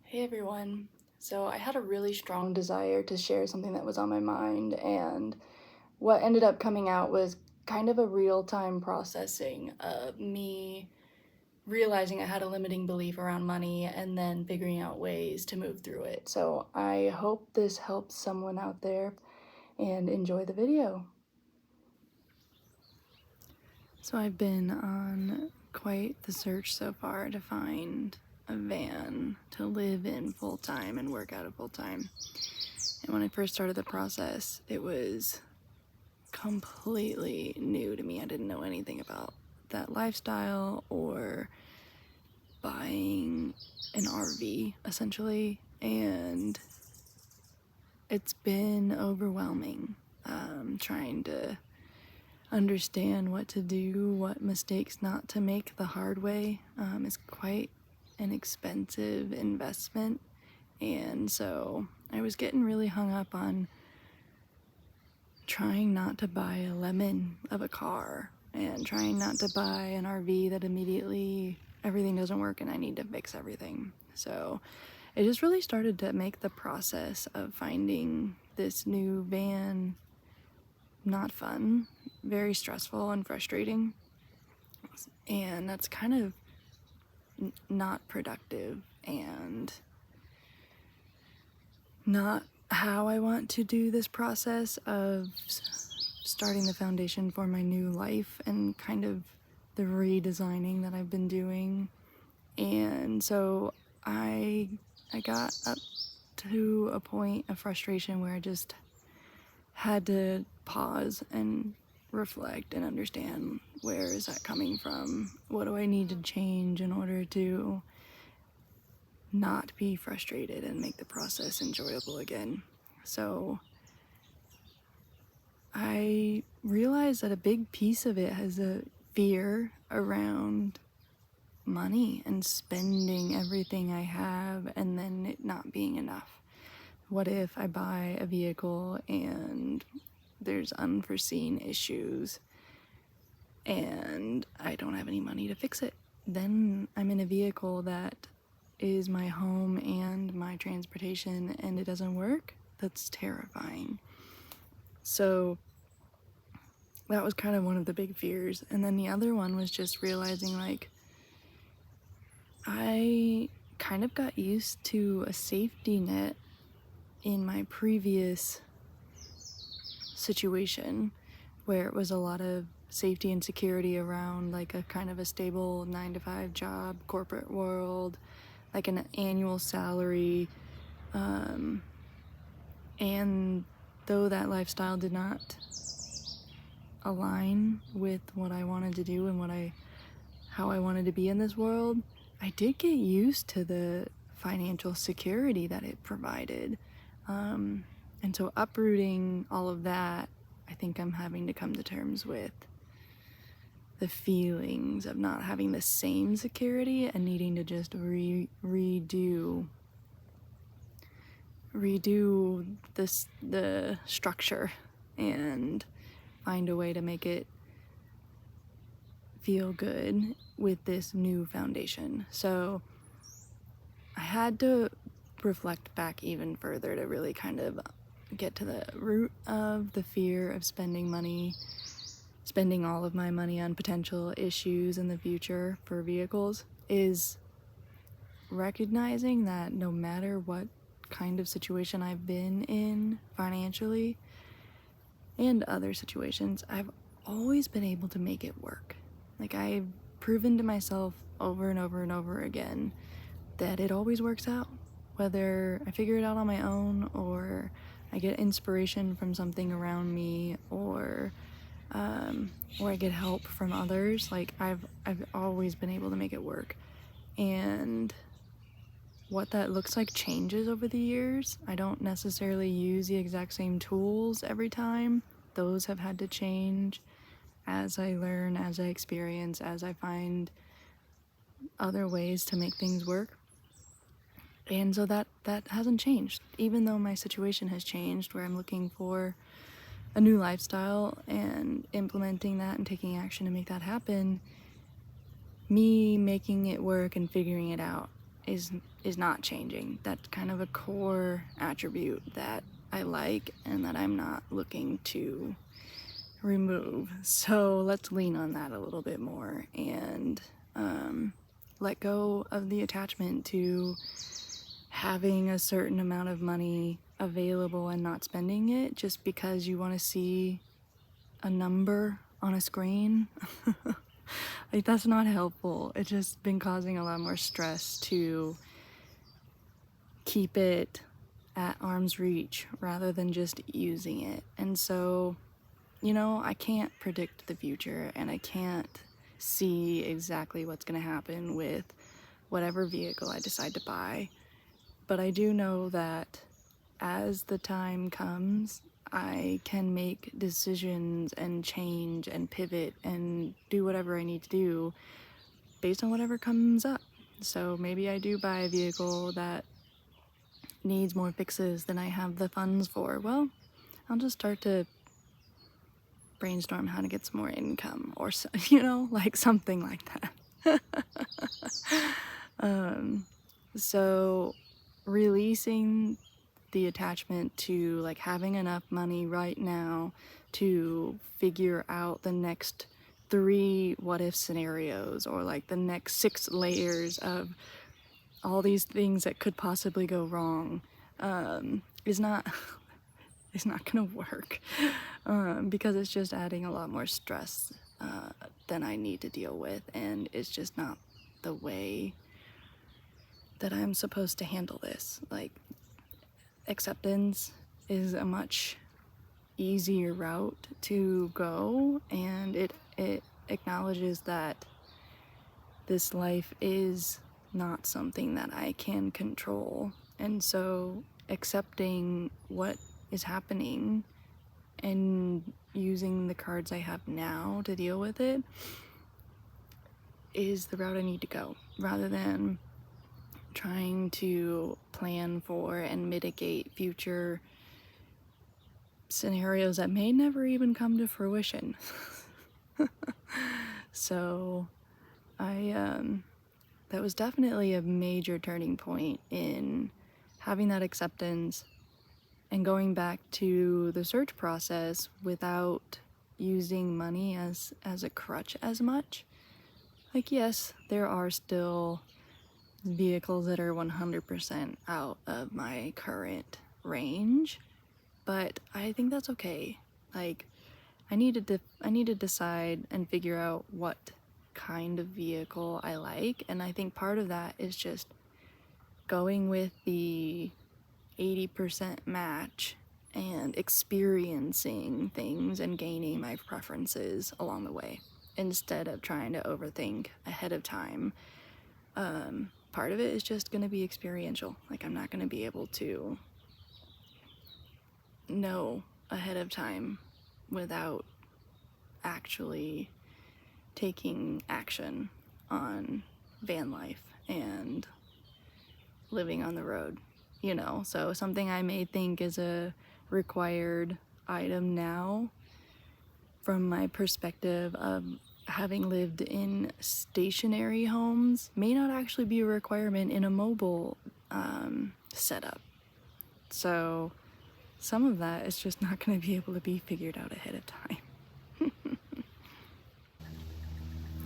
Hey everyone. So I had a really strong desire to share something that was on my mind, and what ended up coming out was kind of a real-time processing of me realizing I had a limiting belief around money and then figuring out ways to move through it. So I hope this helps someone out there, and enjoy the video. So I've been on quite the search so far to find a van to live in full-time and work out of full-time. And when I first started the process, it was completely new to me. I didn't know anything about that lifestyle or buying an RV, essentially. And it's been overwhelming, trying to understand what to do, what mistakes not to make the hard way. Is quite an expensive investment. And so I was getting really hung up on trying not to buy a lemon of a car and trying not to buy an RV that immediately everything doesn't work and I need to fix everything. So it just really started to make the process of finding this new van not fun, very stressful and frustrating. And that's kind of not productive and not how I want to do this process of starting the foundation for my new life and kind of the redesigning that I've been doing. And so I got up to a point of frustration where I just had to pause and reflect and understand, where is that coming from? What do I need to change in order to not be frustrated and make the process enjoyable again? So I realized that a big piece of it has a fear around money and spending everything I have and then it not being enough. What if I buy a vehicle and there's unforeseen issues and I don't have any money to fix it? Then I'm in a vehicle that is my home and my transportation and it doesn't work. That's terrifying. So that was kind of one of the big fears. And then the other one was just realizing, like, I kind of got used to a safety net in my previous situation where it was a lot of safety and security around like a kind of a stable 9-to-5 job, corporate world, like an annual salary. And though that lifestyle did not align with what I wanted to do and how I wanted to be in this world, I did get used to the financial security that it provided. And so uprooting all of that, I think I'm having to come to terms with the feelings of not having the same security and needing to just redo the structure and find a way to make it feel good with this new foundation. So I had to reflect back even further to really kind of get to the root of the fear of spending all of my money on potential issues in the future for vehicles, is recognizing that no matter what kind of situation I've been in financially and other situations, I've always been able to make it work. Like, I've proven to myself over and over and over again that it always works out, whether I figure it out on my own or I get inspiration from something around me, or I get help from others. Like, I've always been able to make it work. And what that looks like changes over the years. I don't necessarily use the exact same tools every time. Those have had to change as I learn, as I experience, as I find other ways to make things work. And so that hasn't changed, even though my situation has changed, where I'm looking for a new lifestyle and implementing that and taking action to make that happen. Me making it work and figuring it out is not changing. That's kind of a core attribute that I like and that I'm not looking to remove. So let's lean on that a little bit more and let go of the attachment to having a certain amount of money available and not spending it just because you want to see a number on a screen. Like, that's not helpful. It's just been causing a lot more stress to keep it at arm's reach rather than just using it. And so, you know, I can't predict the future and I can't see exactly what's going to happen with whatever vehicle I decide to buy. But I do know that as the time comes, I can make decisions and change and pivot and do whatever I need to do based on whatever comes up. So maybe I do buy a vehicle that needs more fixes than I have the funds for. Well, I'll just start to brainstorm how to get some more income or, you know, like something like that. So releasing the attachment to like having enough money right now to figure out the next 3 what if scenarios or like the next 6 layers of all these things that could possibly go wrong is not gonna work because it's just adding a lot more stress than I need to deal with, and it's just not the way that I'm supposed to handle this. Like, acceptance is a much easier route to go, and it acknowledges that this life is not something that I can control. And so accepting what is happening and using the cards I have now to deal with it is the route I need to go, rather than trying to plan for and mitigate future scenarios that may never even come to fruition. So that was definitely a major turning point in having that acceptance and going back to the search process without using money as a crutch as much. Like, yes, there are still vehicles that are 100% out of my current range, but I think that's okay. Like, I need to decide and figure out what kind of vehicle I like, and I think part of that is just going with the 80% match and experiencing things and gaining my preferences along the way instead of trying to overthink ahead of time. Part of it is just going to be experiential. Like, I'm not going to be able to know ahead of time without actually taking action on van life and living on the road, you know? So something I may think is a required item now, from my perspective of having lived in stationary homes, may not actually be a requirement in a mobile setup. So some of that is just not going to be able to be figured out ahead of time.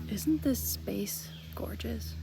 Isn't this space gorgeous?